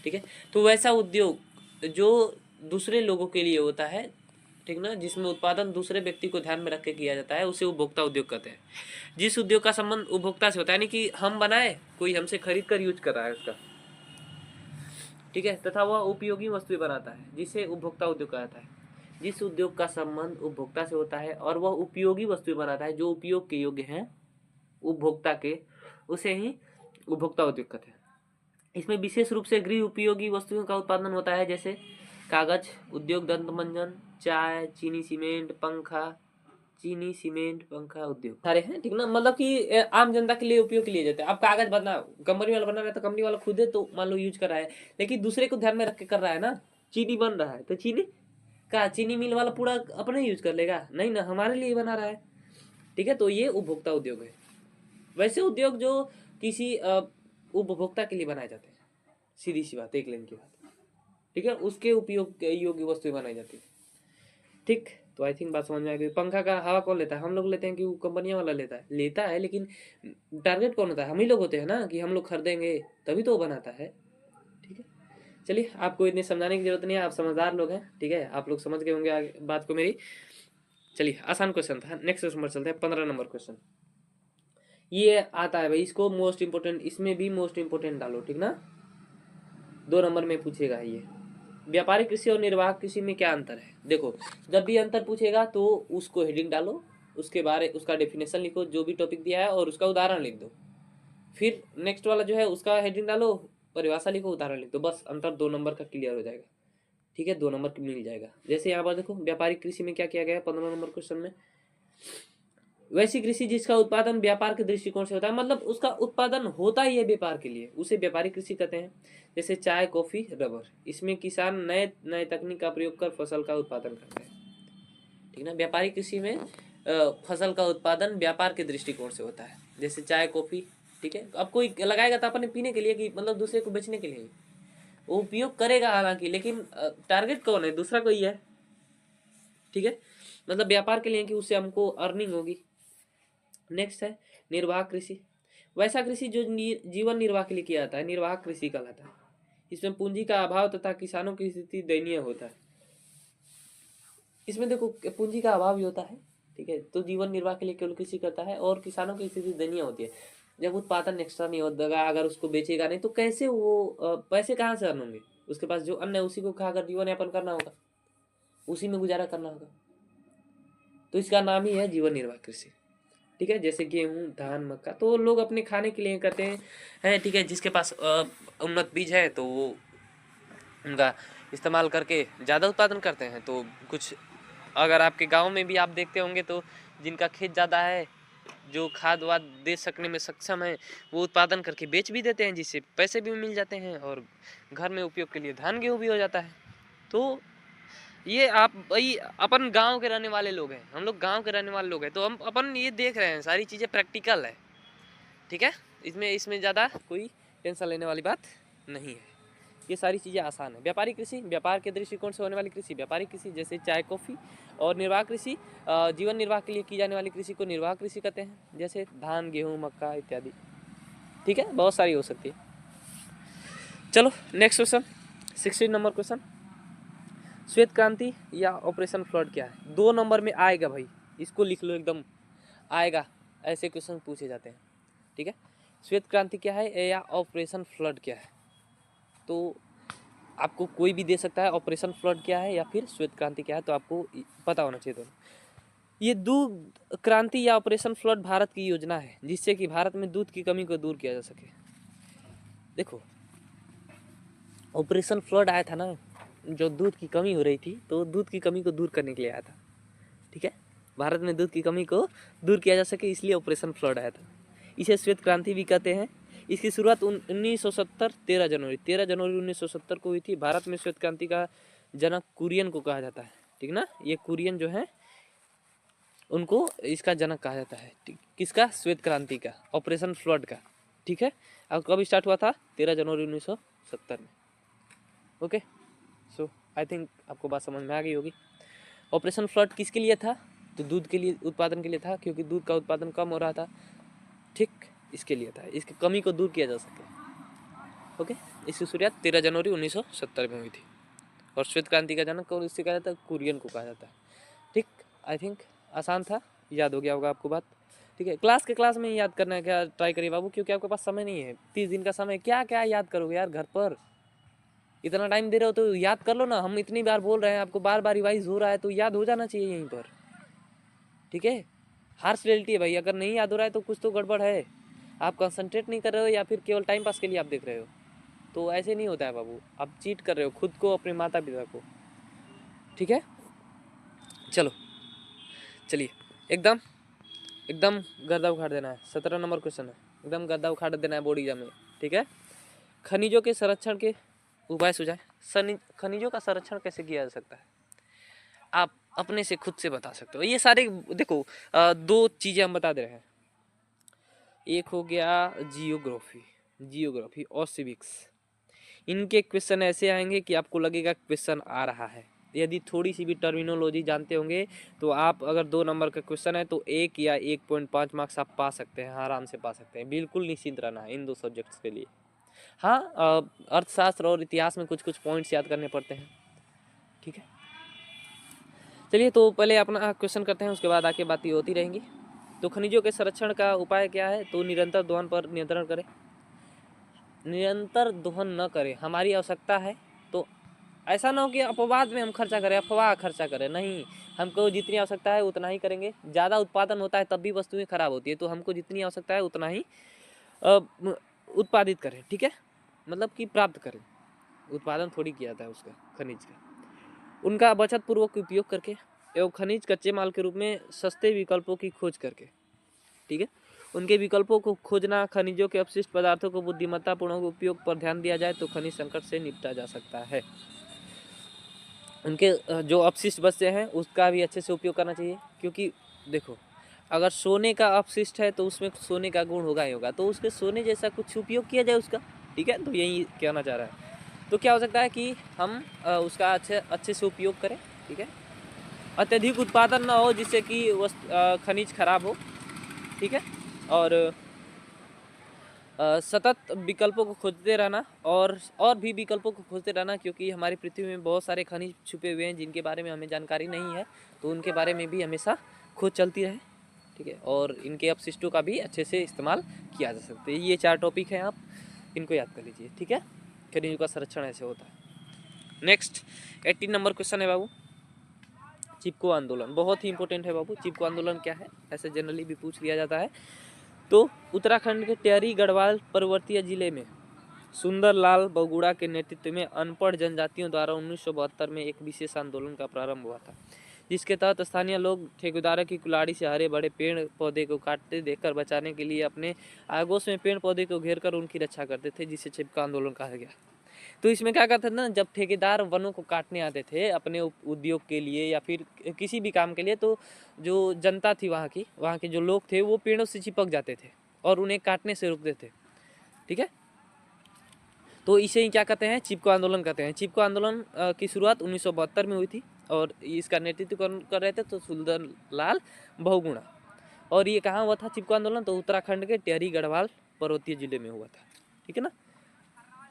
ठीक है, तो वैसा उद्योग जो दूसरे लोगों के लिए होता है, ठीक ना, जिसमें उत्पादन दूसरे व्यक्ति को ध्यान में रख के किया जाता है, उसे उपभोक्ता उद्योग कहते हैं। जिस उद्योग का संबंध उपभोक्ता से होता है, यानी कि हम बनाए, कोई हमसे खरीद कर यूज कर रहा है उसका, ठीक है, तथा वह उपयोगी वस्तुएं बनाता है, जिसे उपभोक्ता उद्योग कहा जाता है। जिस उद्योग का संबंध उपभोक्ता से होता है और वह उपयोगी वस्तुएं बनाता है जो उपयोग के योग्य हैं उपभोक्ता के, उसे ही उपभोक्ता उद्योग कहते हैं। इसमें विशेष रूप से गृह उपयोगी वस्तुओं का उत्पादन होता है, जैसे कागज उद्योग, दंत मंजन, चाय, चीनी, सीमेंट, पंखा उद्योग सारे हैं, ठीक ना। मतलब कि आम जनता के लिए उपयोग के लिए जाते हैं। अब कागज बना, कंपनी वाला बना रहा है तो कंपनी वाला खुद है तो मान लो यूज कर रहा है, लेकिन दूसरे को ध्यान में रख के कर रहा है ना। चीनी बन रहा है तो चीनी मिल वाला पूरा अपने यूज कर लेगा? नहीं ना, हमारे लिए बना रहा है, ठीक है। तो ये उपभोक्ता उद्योग है। वैसे उद्योग जो किसी उपभोक्ता के लिए बनाए जाते हैं, सीधी सी बात, एक लाइन की बात, ठीक है, उसके उपयोग योग्य वस्तुएं बनाई जाती है। ठीक, तो आई थिंक बात समझ में आ गई। पंखा का हवा कौन लेता है? हम लोग लेते हैं कि वो कंपनियां वाला लेता है, लेकिन टारगेट कौन होता है? हम ही लोग होते हैं ना, कि हम लोग खरीदेंगे तभी तो वो बनाता है। ठीक है, चलिए आपको इतनी समझाने की जरूरत नहीं है, आप समझदार लोग हैं, ठीक है, आप लोग समझ गए होंगे आगे बात को मेरी। चलिए आसान क्वेश्चन था, नेक्स्ट क्वेश्चन पर चलते हैं। 15 नंबर क्वेश्चन ये आता है भाई, इसको मोस्ट इंपोर्टेंट, इसमें भी मोस्ट इंपोर्टेंट डालो, ठीक ना। 2 नंबर में पूछेगा ये, व्यापारिक कृषि और निर्वाहक कृषि में क्या अंतर है? देखो, जब भी अंतर पूछेगा तो उसको हेडिंग डालो, उसके बारे उसका डेफिनेशन लिखो, जो भी टॉपिक दिया है, और उसका उदाहरण लिख दो। फिर नेक्स्ट वाला जो है उसका हेडिंग डालो, परिभाषा लिखो, उदाहरण लिख दो, बस अंतर 2 नंबर का क्लियर हो जाएगा। ठीक है, 2 नंबर की मिल जाएगा। जैसे यहाँ पर देखो, व्यापारिक कृषि में क्या किया गया है 15 नंबर क्वेश्चन में, वैसी कृषि जिसका उत्पादन व्यापार के दृष्टिकोण से होता है, मतलब उसका उत्पादन होता ही है व्यापार के लिए, उसे व्यापारिक कृषि कहते हैं। जैसे चाय, कॉफी, रबर, इसमें किसान नए नए तकनीक का प्रयोग कर फसल का उत्पादन करते हैं, ठीक ना। व्यापारिक कृषि में फसल का उत्पादन व्यापार के दृष्टिकोण से होता है, जैसे चाय, कॉफी, ठीक है। अब कोई लगाएगा तो अपने पीने के लिए, कि मतलब दूसरे को बेचने के लिए, वो उपयोग करेगा हालांकि, लेकिन टारगेट कौन है? दूसरा कोई है, ठीक है, मतलब व्यापार के लिए कि उससे हमको अर्निंग होगी। नेक्स्ट है निर्वाह कृषि, वैसा कृषि जो जीवन निर्वाह के लिए किया जाता है, निर्वाह कृषि कहलाता है। इसमें पूंजी का अभाव तथा किसानों की स्थिति दयनीय होता है। इसमें देखो पूंजी का अभाव भी होता है, ठीक है, तो जीवन निर्वाह के लिए केवल कृषि करता है, और किसानों की स्थिति दयनीय होती है। जब उत्पादन एक्स्ट्रा नहीं होगा, अगर उसको बेचेगा नहीं तो कैसे वो पैसे कहाँ से अर्न होंगे? उसके पास जो अन्न है उसी को खाकर जीवन यापन करना होगा, उसी में गुजारा करना होगा, तो इसका नाम ही है जीवन निर्वाह कृषि, ठीक है। जैसे गेहूँ, धान, मक्का, तो लोग अपने खाने के लिए करते हैं, ठीक है। जिसके पास उन्नत बीज है तो वो उनका इस्तेमाल करके ज़्यादा उत्पादन करते हैं। तो कुछ अगर आपके गांव में भी आप देखते होंगे तो जिनका खेत ज़्यादा है, जो खाद वाद दे सकने में सक्षम है, वो उत्पादन करके बेच भी देते हैं, जिससे पैसे भी मिल जाते हैं, और घर में उपयोग के लिए धान गेहूँ भी हो जाता है। तो ये आप भाई अपन गांव के रहने वाले लोग हैं, हम लोग गांव के रहने वाले लोग हैं, तो हम अपन ये देख रहे हैं, सारी चीज़ें प्रैक्टिकल है, ठीक है। इसमें ज़्यादा कोई टेंशन लेने वाली बात नहीं है, ये सारी चीज़ें आसान है। व्यापारिक कृषि, व्यापार के दृष्टिकोण से होने वाली कृषि व्यापारिक कृषि, जैसे चाय, कॉफ़ी, और निर्वाह कृषि जीवन निर्वाह के लिए की जाने वाली कृषि को निर्वाह कृषि कहते हैं, जैसे धान, गेहूँ, मक्का इत्यादि, ठीक है, बहुत सारी हो सकती है। चलो नेक्स्ट क्वेश्चन, 16 नंबर क्वेश्चन, श्वेत क्रांति या ऑपरेशन फ्लड क्या है? 2 नंबर में आएगा भाई, इसको लिख लो, एकदम आएगा, ऐसे क्वेश्चन पूछे जाते हैं, ठीक है। श्वेत क्रांति क्या है या ऑपरेशन फ्लड क्या है? तो आपको कोई भी दे सकता है ऑपरेशन फ्लड क्या है या फिर श्वेत क्रांति क्या है, तो आपको पता होना चाहिए दोनों। ये दूध क्रांति या ऑपरेशन फ्लड भारत की योजना है, जिससे कि भारत में दूध की कमी को दूर किया जा सके। देखो, ऑपरेशन फ्लड आया था ना, जो दूध की कमी हो रही थी, तो दूध की कमी को दूर करने के लिए आया था, ठीक है। भारत में दूध की कमी को दूर किया जा सके, इसलिए ऑपरेशन फ्लड आया था। इसे श्वेत क्रांति भी कहते हैं। इसकी शुरुआत 1970 13 जनवरी 1970 को हुई थी। भारत में श्वेत क्रांति का जनक कुरियन को कहा जाता है, ठीक ना। ये कुरियन जो है उनको इसका जनक कहा जाता है, किसका? श्वेत क्रांति का, ऑपरेशन फ्लड का, ठीक है। अब कब स्टार्ट हुआ था? 13 जनवरी 1970 में। ओके, सो आई थिंक आपको बात समझ में आ गई होगी। ऑपरेशन फ्लड किसके लिए था? तो दूध के लिए, उत्पादन के लिए था, क्योंकि दूध का उत्पादन कम हो रहा था। ठीक, इसके लिए था, इसकी कमी को दूर किया जा सके। ओके, इसकी शुरुआत 13 जनवरी 1970 में हुई थी। और श्वेत क्रांति का जनक और इससे कहा जाता है कुरियन को कहा जाता है। ठीक, आई थिंक आसान था, याद हो गया होगा आपको बात। ठीक है, क्लास में याद करना है क्या ट्राई करिए बाबू, क्योंकि आपके पास समय नहीं है, 30 दिन का समय, क्या क्या याद करोगे यार घर पर? इतना टाइम दे रहे हो तो याद कर लो ना। हम इतनी बार बोल रहे हैं, आपको बार बार रिवाइज हो रहा है, तो याद हो जाना चाहिए यहीं पर। ठीक है, हार्श रियलिटी है भाई, अगर नहीं याद हो रहा है तो कुछ तो गड़बड़ है। आप कंसंट्रेट नहीं कर रहे हो या फिर केवल टाइम पास के लिए आप देख रहे हो, तो ऐसे नहीं होता है बाबू। आप चीट कर रहे हो खुद को, अपने माता पिता को। ठीक है, चलो चलिए, एकदम एकदम गर्दा उखाड़ देना है। 17 नंबर क्वेश्चन है, एकदम गर्दा उखाड़ देना है बोर्ड एग्जाम में। ठीक है, खनिजों के संरक्षण के उपाय सुझाएं। खनिजों का संरक्षण कैसे किया जा सकता है? आप अपने से खुद से बता सकते हो। ये सारे देखो, दो चीजें हम बता दे रहे हैं। एक हो गया जियोग्राफी और सिविक्स। इनके क्वेश्चन ऐसे आएंगे कि आपको लगेगा क्वेश्चन आ रहा है। यदि थोड़ी सी भी टर्मिनोलॉजी जानते होंगे तो आप, अगर 2 नंबर का क्वेश्चन है तो 1 या 1.5 मार्क्स आप पा सकते हैं, आराम से पा सकते हैं। बिल्कुल निश्चिंत रहना है इन 2 सब्जेक्ट्स के लिए। हाँ, अर्थशास्त्र और इतिहास में कुछ कुछ पॉइंट्स याद करने पड़ते हैं। ठीक है, चलिए तो पहले अपना क्वेश्चन करते हैं, उसके बाद आके बातें होती रहेंगी। तो खनिजों के संरक्षण का उपाय क्या है? तो निरंतर दोहन पर नियंत्रण करें। निरंतर दोहन न करें, हमारी आवश्यकता है तो ऐसा ना हो कि अपवाद में हम खर्चा करें, अफवाह खर्चा करें, नहीं। हमको जितनी आवश्यकता है उतना ही करेंगे। ज़्यादा उत्पादन होता है तब भी वस्तुएं खराब होती है, तो हमको जितनी आवश्यकता है उतना ही उत्पादित करें। ठीक है, मतलब कि प्राप्त करें, उत्पादन थोड़ी किया जाता है उसका, खनिज का। उनका बचत पूर्वक उपयोग करके एवं खनिज कच्चे माल के रूप में सस्ते विकल्पों की खोज करके। ठीक है, उनके विकल्पों को खोजना, खनिजों के अपशिष्ट पदार्थों को बुद्धिमत्तापूर्ण उपयोग पर ध्यान दिया जाए तो खनिज संकट से निपटा जा सकता है। उनके जो अपशिष्ट बचते हैं उसका भी अच्छे से उपयोग करना चाहिए, क्योंकि देखो, अगर सोने का अपशिष्ट है तो उसमें सोने का गुण होगा ही होगा, तो उसके सोने जैसा कुछ उपयोग किया जाए उसका। ठीक है, तो यही कहना चाह रहा है। तो क्या हो सकता है कि हम उसका अच्छे से उपयोग करें। ठीक है, अत्यधिक उत्पादन ना हो जिससे कि खनिज खराब हो। ठीक है, और सतत विकल्पों को खोजते रहना, और भी विकल्पों को खोजते रहना, क्योंकि हमारी पृथ्वी में बहुत सारे खनिज छुपे हुए हैं जिनके बारे में हमें जानकारी नहीं है, तो उनके बारे में भी हमेशा खोज चलती रहे। ठीक है, और इनके अपशिष्टों का भी अच्छे से इस्तेमाल किया जा सकता है। ये 4 टॉपिक हैं, आप इनको याद कर लीजिए। ठीक है, खनिजों का संरक्षण ऐसे होता है। नेक्स्ट 18 नंबर क्वेश्चन है बाबू, चिपको आंदोलन। बहुत ही इंपॉर्टेंट है बाबू। चिपको आंदोलन क्या है, ऐसे जनरली भी पूछ लिया जाता है। तो उत्तराखंड के टिहरी गढ़वाल पर्वतीय जिले में सुंदरलाल बहुगुणा के नेतृत्व में अनपढ़ जनजातियों द्वारा 1972 में एक विशेष आंदोलन का प्रारंभ हुआ था, जिसके तहत स्थानीय लोग ठेकेदारों की कुल्हाड़ी से हरे बड़े पेड़ पौधे को काटते देखकर बचाने के लिए अपने आगोश में पेड़ पौधे को घेर कर उनकी रक्षा करते थे, जिसे चिपका आंदोलन कहा गया। तो इसमें क्या करते थे ना, जब ठेकेदार वनों को काटने आते थे अपने उद्योग के लिए या फिर किसी भी काम के लिए, तो जो जनता थी वहाँ के जो लोग थे वो पेड़ों से चिपक जाते थे और उन्हें काटने से रोकते थे। ठीक है, तो इसे ही क्या कहते हैं, चिपको आंदोलन कहते हैं। चिपको आंदोलन की शुरुआत 1972 में हुई थी और इसका नेतृत्व कर रहे थे तो सुंदरलाल बहुगुणा। और ये कहाँ हुआ था चिपको आंदोलन? तो उत्तराखंड के टिहरी गढ़वाल पर्वतीय जिले में हुआ था। ठीक है ना,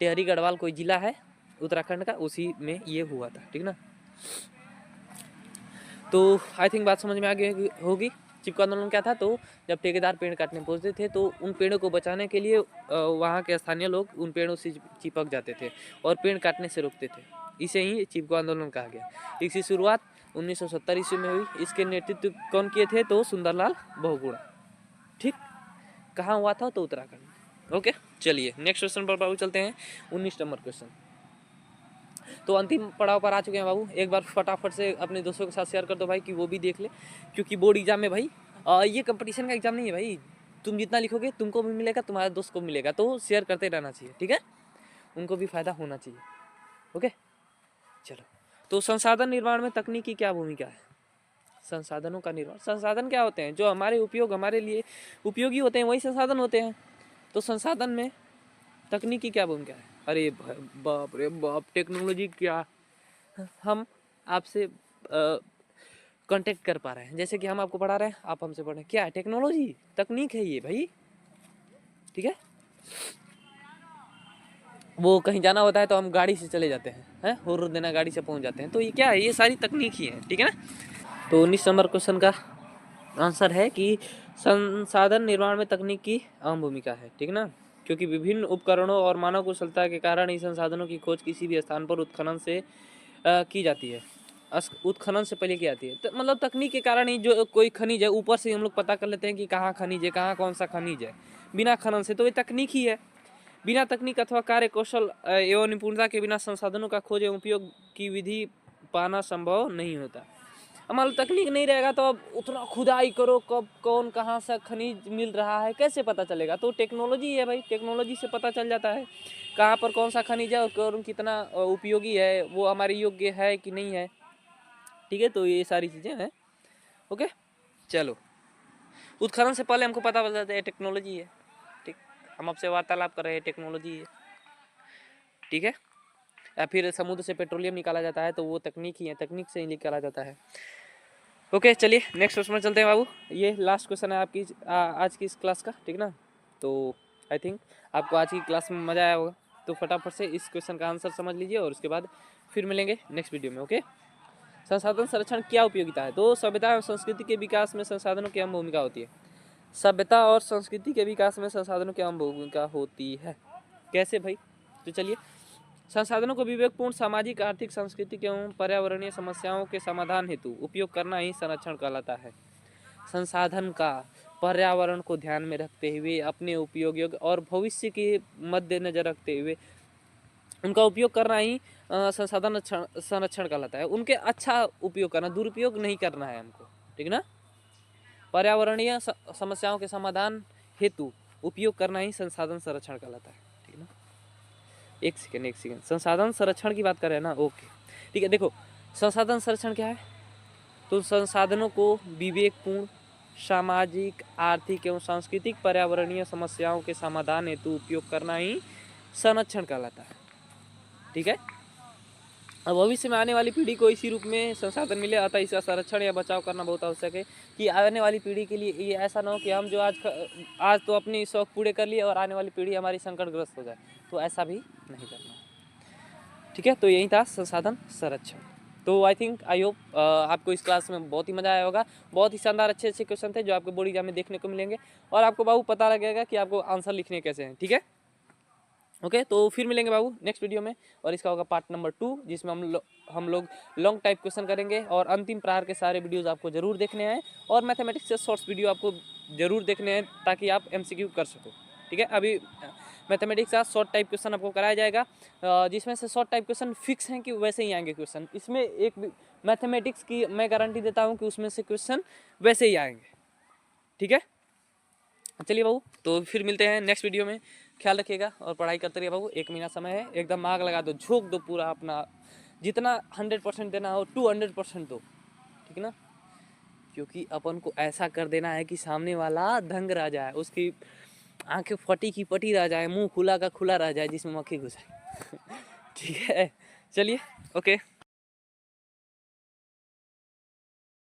टिहरी गढ़वाल कोई जिला है उत्तराखंड का, उसी में ये हुआ था। ठीक ना, तो आई थिंक बात समझ में आ गई होगी। चिपको आंदोलन क्या था? तो जब ठेकेदार पेड़ काटने पहुंचते थे तो उन पेड़ों को बचाने के लिए वहाँ के स्थानीय लोग उन पेड़ों से चिपक जाते थे और पेड़ काटने से रोकते थे। इसे ही चिपको आंदोलन कहा गया। इसकी शुरुआत 1970 ईस्वी में हुई। इसके नेतृत्व कौन किए थे? तो सुंदरलाल बहुगुणा। ठीक, कहाँ हुआ था? तो उत्तराखंड। ओके, चलिए नेक्स्ट क्वेश्चन पर बाबू चलते हैं। 19 नंबर क्वेश्चन। तो अंतिम पड़ाव पर आ चुके हैं बाबू। एक बार फटाफट से अपने दोस्तों के साथ शेयर कर दो भाई कि वो भी देख ले, क्योंकि बोर्ड एग्जाम में भाई ये कंपटीशन का एग्जाम नहीं है भाई। तुम जितना लिखोगे तुमको भी मिलेगा, तुम्हारे दोस्त को मिलेगा, तो शेयर करते रहना चाहिए। ठीक है, उनको भी फायदा होना चाहिए। ओके, चलो। तो संसाधन निर्माण में तकनीक की क्या भूमिका है? संसाधनों का निर्माण, संसाधन क्या होते हैं? जो हमारे उपयोग, हमारे लिए उपयोगी होते हैं वही संसाधन होते हैं। तो संसाधन में तकनीकी क्या भूमिका है? अरे बाप रे बाप, टेक्नोलॉजी क्या, हम आपसे कांटेक्ट कर पा रहे हैं, जैसे कि हम आपको पढ़ा रहे हैं, आप हमसे पढ़ रहे हैं, क्या है? टेक्नोलॉजी, तकनीक है ये भाई, ठीक है। वो कहीं जाना होता है तो हम गाड़ी से चले जाते हैं, हुर्र देना गाड़ी से पहुंच जाते हैं, तो ये क्या है? ये सारी तकनीक ही है, ठीक है ना। तो 19 नंबर क्वेश्चन का आंसर है कि संसाधन निर्माण में तकनीक की अहम भूमिका है, ठीक ना, क्योंकि विभिन्न उपकरणों और मानव कुशलता के कारण ही संसाधनों की खोज किसी भी स्थान पर उत्खनन से की जाती है, उत्खनन से पहले की जाती है। तो मतलब तकनीक के कारण ही जो कोई खनिज है ऊपर से हम लोग पता कर लेते हैं कि कहाँ खनिज है, कहाँ कौन सा खनिज है, बिना खनन से, तो ये तकनीक ही है। बिना तकनीक अथवा कार्य कौशल एवं निपुणता के बिना संसाधनों का खोज एवं उपयोग की विधि पाना संभव नहीं होता। अब मान लो तकनीक नहीं रहेगा तो अब उतना खुदाई करो, कब कौन कहाँ से खनिज मिल रहा है कैसे पता चलेगा? तो टेक्नोलॉजी है भाई, टेक्नोलॉजी से पता चल जाता है कहाँ पर कौन सा खनिज है और कौन कितना उपयोगी है, वो हमारे योग्य है कि नहीं है, ठीक है। तो ये सारी चीज़ें हैं, ओके। चलो, उत्खनन से पहले हमको पता चल जाता है टेक्नोलॉजी है, ठीक। हम आपसे वार्तालाप कर रहे हैं, टेक्नोलॉजी है, ठीक है। या फिर समुद्र से पेट्रोलियम निकाला जाता है तो वो तकनीक ही है, तकनीक से ही निकाला जाता है, ओके। चलिए नेक्स्ट क्वेश्चन में चलते हैं बाबू। ये लास्ट क्वेश्चन है आपकी आज की इस क्लास का, ठीक ना। तो आई थिंक आपको आज की क्लास में मज़ा आया होगा, तो फटाफट से इस क्वेश्चन का आंसर समझ लीजिए और उसके बाद फिर मिलेंगे नेक्स्ट वीडियो में, ओके। संसाधन संरक्षण क्या उपयोगिता है? तो सभ्यता और संस्कृति के विकास में संसाधनों की अहम भूमिका होती है। सभ्यता और संस्कृति के विकास में संसाधनों की अहम भूमिका होती है, कैसे भाई? तो चलिए, संसाधनों को विवेकपूर्ण सामाजिक, आर्थिक, सांस्कृतिक एवं पर्यावरणीय समस्याओं के समाधान हेतु उपयोग करना ही संरक्षण कहलाता है। संसाधन का पर्यावरण को ध्यान में रखते हुए, अपने उपयोग और भविष्य के मद्देनजर रखते हुए उनका उपयोग करना ही संसाधन संरक्षण कहलाता है। उनके अच्छा उपयोग करना, दुरुपयोग नहीं करना है हमको, ठीक ना। पर्यावरणीय समस्याओं के समाधान हेतु उपयोग करना ही संसाधन संरक्षण कहलाता है, ठीक ना। एक सेकेंड, संसाधन संरक्षण की बात कर रहे हैं ना, ओके ठीक है। देखो, संसाधन संरक्षण क्या है? तो संसाधनों को विवेकपूर्ण सामाजिक, आर्थिक एवं सांस्कृतिक पर्यावरणीय समस्याओं के समाधान हेतु उपयोग करना ही संरक्षण कहलाता है, ठीक है। अब भविष्य में आने वाली पीढ़ी को इसी रूप में संसाधन मिले, अतः इसका संरक्षण या बचाव करना बहुत आवश्यक है कि आने वाली पीढ़ी के लिए ये ऐसा ना हो कि हम जो आज तो अपनी शौक पूरे कर लिए और आने वाली पीढ़ी हमारी संकटग्रस्त हो जाए, तो ऐसा भी नहीं करना, ठीक है। तो यही था संसाधन संरक्षण। तो आई थिंक आई होप आपको इस क्लास में बहुत ही मज़ा आया होगा। बहुत ही शानदार अच्छे अच्छे क्वेश्चन थे जो आपको बोर्ड एग्जाम में देखने को मिलेंगे और आपको बाबू पता लगेगा कि आपको आंसर लिखने कैसे हैं, ठीक है, ओके। तो फिर मिलेंगे बाबू नेक्स्ट वीडियो में और इसका होगा पार्ट नंबर 2, जिसमें हम लोग लॉन्ग टाइप क्वेश्चन करेंगे और अंतिम प्रहार के सारे वीडियोस आपको जरूर देखने हैं और मैथमेटिक्स से शॉर्ट्स वीडियो आपको जरूर देखने हैं ताकि आप MCQ कर सको, ठीक है। अभी मैथमेटिक्स का शॉर्ट टाइप क्वेश्चन आपको कराया जाएगा, जिसमें से शॉर्ट टाइप क्वेश्चन फिक्स हैं कि वैसे ही आएंगे क्वेश्चन। इसमें एक मैथमेटिक्स की मैं गारंटी देता हूँ कि उसमें से क्वेश्चन वैसे ही आएंगे, ठीक है। चलिए बाबू, तो फिर मिलते हैं नेक्स्ट वीडियो में। ख्याल रखिएगा और पढ़ाई करते रहिए बाबू। 1 महीना समय है, एकदम आग लगा दो, झोंक दो पूरा अपना, जितना 100% देना हो 200% दो, ठीक है ना। क्योंकि अपन को ऐसा कर देना है कि सामने वाला दंग रह जाए, उसकी आंखें फटी की पटी रह जाए, मुंह खुला का खुला रह जाए, जिसमें मक्खी घुस जाए ठीक है, चलिए, ओके।